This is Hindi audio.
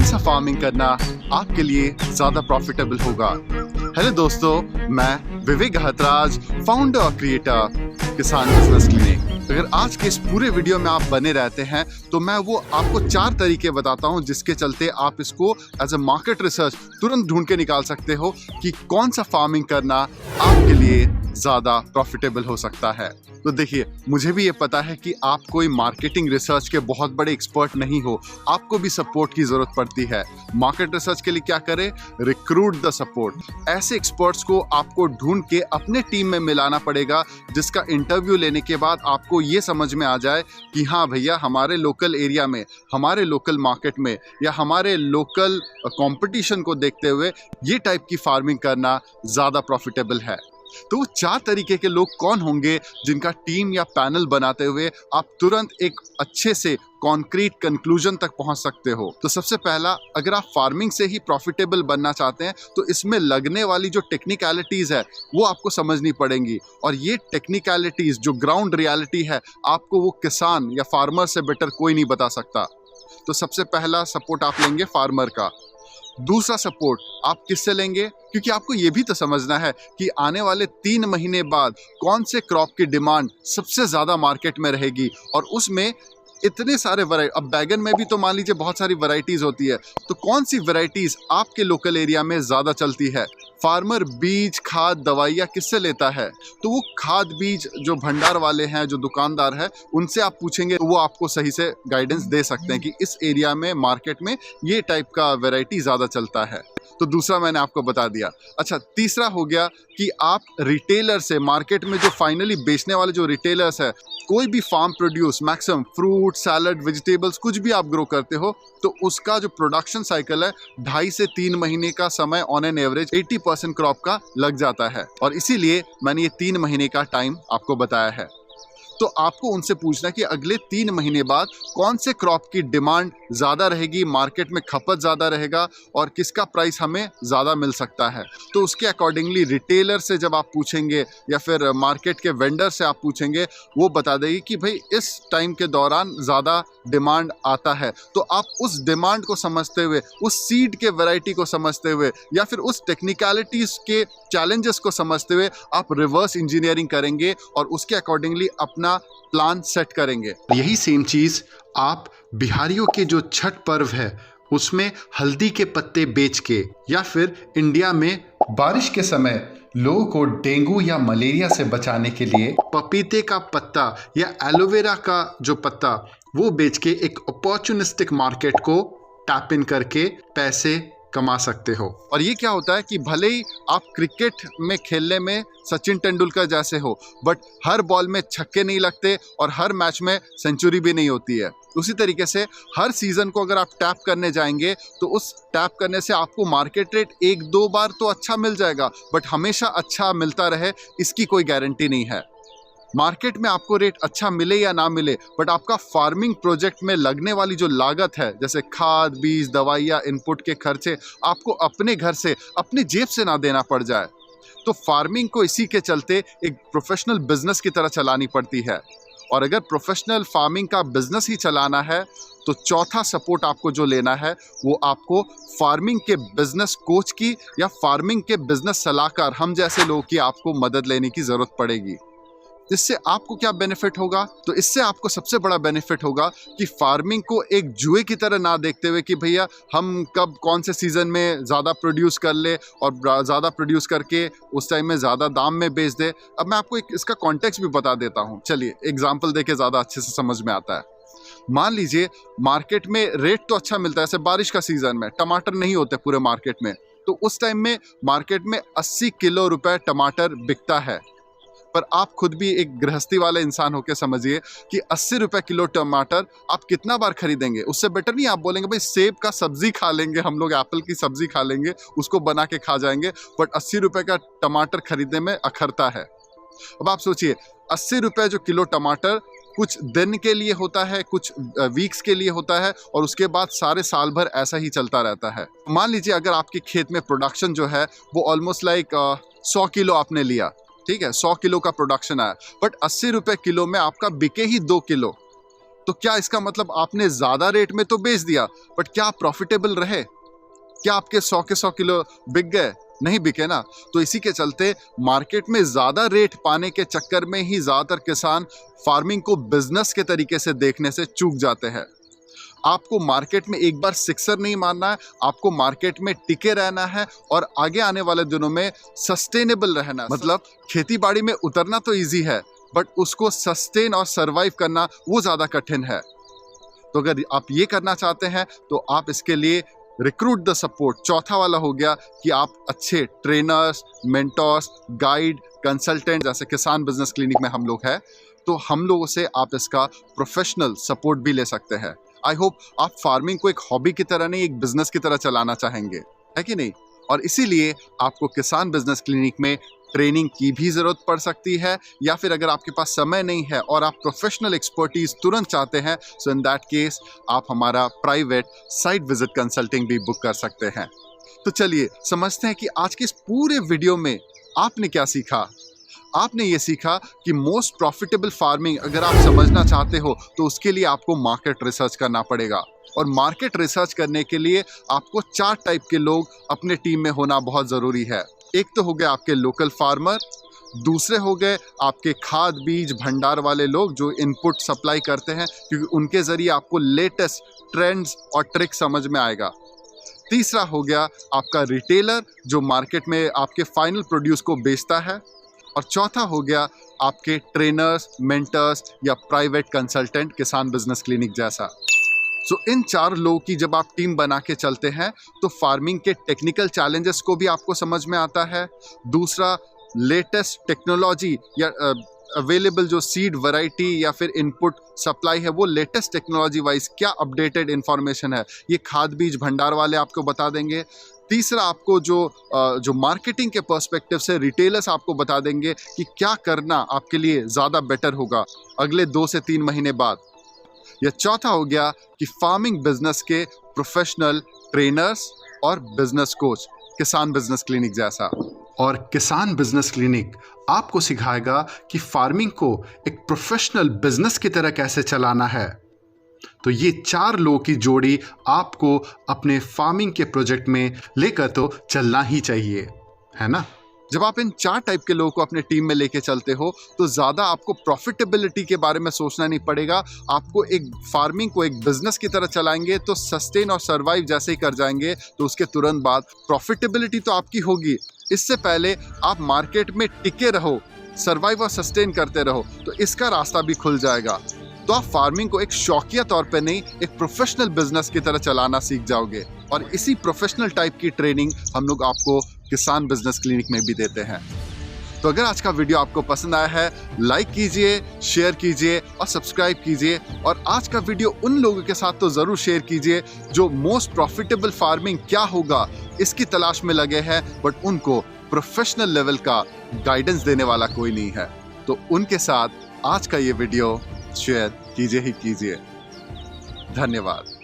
कौन सा फार्मिंग करना आपके लिए ज्यादा प्रॉफिटेबल होगा। हेलो दोस्तों, मैं विवेक गहतराज, फाउंडर और क्रिएटर किसान बिजनेस क्लिनिक। अगर आज के इस पूरे वीडियो में आप बने रहते हैं तो मैं वो आपको 4 तरीके बताता हूं जिसके चलते आप इसको एज ए मार्केट रिसर्च तुरंत ढूंढ के निकाल सकते हो कि कौन सा फार्मिंग करना आपके लिए ज्यादा प्रॉफिटेबल हो सकता है। तो देखिए, मुझे भी ये पता है कि आप कोई मार्केटिंग रिसर्च के बहुत बड़े एक्सपर्ट नहीं हो, आपको भी सपोर्ट की जरूरत पड़ती है। मार्केट रिसर्च के लिए क्या करें? Recruit the support. ऐसे एक्सपर्ट्स को आपको ढूंढ के अपने टीम में मिलाना पड़ेगा जिसका इंटरव्यू लेने के बाद आपको ये समझ में आ जाए कि हाँ भैया, हमारे लोकल एरिया में, हमारे लोकल मार्केट में या हमारे लोकल कंपटीशन को देखते हुए ये टाइप की फार्मिंग करना ज़्यादा प्रॉफिटेबल है। तो वो 4 तरीके के लोग कौन होंगे जिनका टीम या पैनल बनाते हुए आप तुरंत एक अच्छे से कॉन्क्रीट कंक्लूजन तक पहुंच सकते हो। तो सबसे पहला, अगर आप फार्मिंग से ही प्रॉफिटेबल बनना चाहते हैं तो इसमें लगने वाली जो टेक्निकलिटीज है वो आपको समझनी पड़ेंगी, और ये टेक्निकलिटीज जो ग्राउंड रियलिटी है आपको वो किसान या फार्मर से बेटर कोई नहीं बता सकता। तो सबसे पहला सपोर्ट आप लेंगे फार्मर का। दूसरा सपोर्ट आप किससे लेंगे? क्योंकि आपको ये भी तो समझना है कि आने वाले 3 महीने बाद कौन से क्रॉप की डिमांड सबसे ज़्यादा मार्केट में रहेगी, और उसमें इतने सारे वैरायटी, अब बैगन में भी तो मान लीजिए बहुत सारी वैरायटीज़ होती है, तो कौन सी वैरायटीज़ आपके लोकल एरिया में ज़्यादा चलती है। फार्मर बीज, खाद, दवाइयाँ किससे लेता है? तो वो खाद बीज जो भंडार वाले हैं, जो दुकानदार है, उनसे आप पूछेंगे तो वो आपको सही से गाइडेंस दे सकते हैं कि इस एरिया में मार्केट में ये टाइप का वैरायटी ज़्यादा चलता है। तो दूसरा मैंने आपको बता दिया। अच्छा, तीसरा हो गया कि आप रिटेलर से, मार्केट में जो फाइनली बेचने वाले जो रिटेलर्स है, कोई भी farm produce, maximum fruit, salad, vegetables कुछ भी आप ग्रो करते हो तो उसका जो प्रोडक्शन साइकिल है 2.5 से 3 महीने का समय ऑन एन एवरेज 80% क्रॉप का लग जाता है, और इसीलिए मैंने ये 3 महीने का टाइम आपको बताया है। तो आपको उनसे पूछना कि अगले 3 महीने बाद कौन से क्रॉप की डिमांड ज़्यादा रहेगी, मार्केट में खपत ज़्यादा रहेगा और किसका प्राइस हमें ज़्यादा मिल सकता है। तो उसके अकॉर्डिंगली रिटेलर से जब आप पूछेंगे या फिर मार्केट के वेंडर से आप पूछेंगे, वो बता देगी कि भाई इस टाइम के दौरान ज़्यादा डिमांड आता है। तो आप उस डिमांड को समझते हुए, उस सीड के वैरायटी को समझते हुए या फिर उस टेक्निकलिटीज़ के चैलेंजेस को समझते हुए आप रिवर्स इंजीनियरिंग करेंगे और उसके अकॉर्डिंगली अपना प्लान सेट करेंगे। यही सेम चीज आप बिहारियों के जो छठ पर्व है उसमें हल्दी के पत्ते बेच के, या फिर इंडिया में बारिश के समय लोगों को डेंगू या मलेरिया से बचाने के लिए पपीते का पत्ता या एलोवेरा का जो पत्ता वो बेच के एक अपॉर्चुनिस्टिक मार्केट को टैप इन करके पैसे कमा सकते हो। और ये क्या होता है कि भले ही आप क्रिकेट में खेलने में सचिन तेंदुलकर जैसे हो, बट हर बॉल में छक्के नहीं लगते और हर मैच में सेंचुरी भी नहीं होती है। उसी तरीके से हर सीजन को अगर आप टैप करने जाएंगे तो उस टैप करने से आपको मार्केट रेट 1-2 बार तो अच्छा मिल जाएगा, बट हमेशा अच्छा मिलता रहे इसकी कोई गारंटी नहीं है। मार्केट में आपको रेट अच्छा मिले या ना मिले, बट आपका फार्मिंग प्रोजेक्ट में लगने वाली जो लागत है, जैसे खाद, बीज, दवाइयाँ, इनपुट के खर्चे, आपको अपने घर से, अपनी जेब से ना देना पड़ जाए। तो फार्मिंग को इसी के चलते एक प्रोफेशनल बिजनेस की तरह चलानी पड़ती है, और अगर प्रोफेशनल फार्मिंग का बिजनेस ही चलाना है तो चौथा सपोर्ट आपको जो लेना है वो आपको फार्मिंग के बिजनेस कोच की या फार्मिंग के बिजनेस सलाहकार, हम जैसे लोगों की आपको मदद लेने की जरूरत पड़ेगी। इससे आपको क्या बेनिफिट होगा? तो इससे आपको सबसे बड़ा बेनिफिट होगा कि फार्मिंग को एक जुए की तरह ना देखते हुए कि भैया हम कब कौन से सीजन में ज़्यादा प्रोड्यूस कर ले और ज़्यादा प्रोड्यूस करके उस टाइम में ज़्यादा दाम में बेच दे। अब मैं आपको इसका कॉन्टेक्स्ट भी बता देता हूँ, चलिए एग्जाम्पल देके ज़्यादा अच्छे से समझ में आता है। मान लीजिए मार्केट में रेट तो अच्छा मिलता है, जैसे बारिश का सीजन में टमाटर नहीं होते पूरे मार्केट में, तो उस टाइम में मार्केट में 80 किलो रुपए टमाटर बिकता है। पर आप खुद भी एक गृहस्थी वाले इंसान होकर समझिए कि 80 रुपए किलो टमाटर आप कितना बार खरीदेंगे? उससे बेटर नहीं आप बोलेंगे भाई सेब का सब्जी खा लेंगे, हम लोग एप्पल की सब्जी खा लेंगे, उसको बना के खा जाएंगे, बट 80 रुपए का टमाटर खरीदने में अखरता है। अब आप सोचिए 80 रुपए जो किलो टमाटर कुछ दिन के लिए होता है, कुछ वीक्स के लिए होता है, और उसके बाद सारे साल भर ऐसा ही चलता रहता है। मान लीजिए अगर आपके खेत में प्रोडक्शन जो है वो ऑलमोस्ट लाइक 100 किलो आपने लिया, ठीक है, 100 किलो का प्रोडक्शन आया, बट 80 रुपए किलो में आपका बिके ही 2 किलो। तो क्या इसका मतलब आपने ज्यादा रेट में तो बेच दिया, बट क्या आप प्रॉफिटेबल रहे? क्या आपके 100 के 100 किलो बिक गए? नहीं बिके ना। तो इसी के चलते मार्केट में ज्यादा रेट पाने के चक्कर में ही ज्यादातर किसान फार्मिंग को बिजनेस के तरीके से देखने से चूक जाते हैं। आपको मार्केट में एक बार सिक्सर नहीं मारना है, आपको मार्केट में टिके रहना है और आगे आने वाले दिनों में सस्टेनेबल रहना है। मतलब खेती बाड़ी में उतरना तो इजी है, बट उसको सस्टेन और सरवाइव करना वो ज्यादा कठिन है। तो अगर आप ये करना चाहते हैं तो आप इसके लिए रिक्रूट द सपोर्ट। चौथा वाला हो गया कि आप अच्छे ट्रेनर्स, मेंटर्स, गाइड, कंसल्टेंट, जैसे किसान बिजनेस क्लिनिक में हम लोग हैं, तो हम लोगों से आप इसका प्रोफेशनल सपोर्ट भी ले सकते हैं। आई होप आप फार्मिंग को एक हॉबी की तरह नहीं, एक बिजनेस की तरह चलाना चाहेंगे, है कि नहीं? और इसीलिए आपको किसान बिजनेस क्लिनिक में ट्रेनिंग की भी जरूरत पड़ सकती है, या फिर अगर आपके पास समय नहीं है और आप प्रोफेशनल एक्सपर्टीज तुरंत चाहते हैं, सो इन दैट केस आप हमारा प्राइवेट साइट विजिट कंसल्टिंग भी बुक कर सकते हैं। तो चलिए समझते हैं कि आज के इस पूरे वीडियो में आपने क्या सीखा। आपने ये सीखा कि मोस्ट प्रॉफिटेबल फार्मिंग अगर आप समझना चाहते हो तो उसके लिए आपको मार्केट रिसर्च करना पड़ेगा, और मार्केट रिसर्च करने के लिए आपको 4 टाइप के लोग अपने टीम में होना बहुत ज़रूरी है। एक तो हो गए आपके लोकल फार्मर, दूसरे हो गए आपके खाद बीज भंडार वाले लोग जो इनपुट सप्लाई करते हैं, क्योंकि उनके ज़रिए आपको लेटेस्ट ट्रेंड्स और ट्रिक समझ में आएगा। तीसरा हो गया आपका रिटेलर जो मार्केट में आपके फाइनल प्रोड्यूस को बेचता है, और चौथा हो गया आपके ट्रेनर्स, मेंटर्स या प्राइवेट कंसल्टेंट किसान बिजनेस क्लिनिक जैसा। सो इन 4 लोगों की जब आप टीम बना के चलते हैं तो फार्मिंग के टेक्निकल चैलेंजेस को भी आपको समझ में आता है। दूसरा, लेटेस्ट टेक्नोलॉजी या अवेलेबल जो सीड वैरायटी या फिर इनपुट सप्लाई है वो लेटेस्ट टेक्नोलॉजी वाइज क्या अपडेटेड इंफॉर्मेशन है, ये खाद बीज भंडार वाले आपको बता देंगे। तीसरा, आपको जो मार्केटिंग के पर्सपेक्टिव से रिटेलर्स आपको बता देंगे कि क्या करना आपके लिए ज़्यादा बेटर होगा अगले 2 से 3 महीने बाद। या चौथा हो गया कि फार्मिंग बिजनेस के प्रोफेशनल ट्रेनर्स और बिजनेस कोच किसान बिजनेस क्लिनिक जैसा। और किसान बिजनेस क्लिनिक आपको सिखाएगा कि फार्मिंग को एक प्रोफेशनल बिजनेस की तरह कैसे चलाना है। तो ये 4 लोगों की जोड़ी आपको अपने फार्मिंग के प्रोजेक्ट में लेकर तो चलना ही चाहिए, है ना? जब आप इन 4 टाइप के लोगों को अपने टीम में लेके चलते हो तो ज़्यादा आपको प्रॉफिटेबिलिटी के बारे में सोचना नहीं पड़ेगा। आपको एक फार्मिंग को एक बिजनेस की तरह चलाएंगे तो सस्टेन और सर्वाइव जैसे ही कर जाएंगे, तो उसके तुरंत बाद प्रॉफिटेबिलिटी तो आपकी होगी। इससे पहले आप मार्केट में टिके रहो, सर्वाइव और सस्टेन करते रहो, तो इसका रास्ता भी खुल जाएगा। तो आप फार्मिंग को एक शौकिया तौर पे नहीं, एक प्रोफेशनल बिजनेस की तरह चलाना सीख जाओगे। और इसी प्रोफेशनल टाइप की ट्रेनिंग हम लोग आपको किसान बिजनेस क्लिनिक में भी देते हैं। तो अगर आज का वीडियो आपको पसंद आया है, लाइक कीजिए, शेयर कीजिए और सब्सक्राइब कीजिए। और आज का वीडियो उन लोगों के साथ तो ज़रूर शेयर कीजिए जो मोस्ट प्रॉफिटेबल फार्मिंग क्या होगा इसकी तलाश में लगे हैं, बट उनको प्रोफेशनल लेवल का गाइडेंस देने वाला कोई नहीं है। तो उनके साथ आज का ये वीडियो शेयर कीजिए ही कीजिए। धन्यवाद।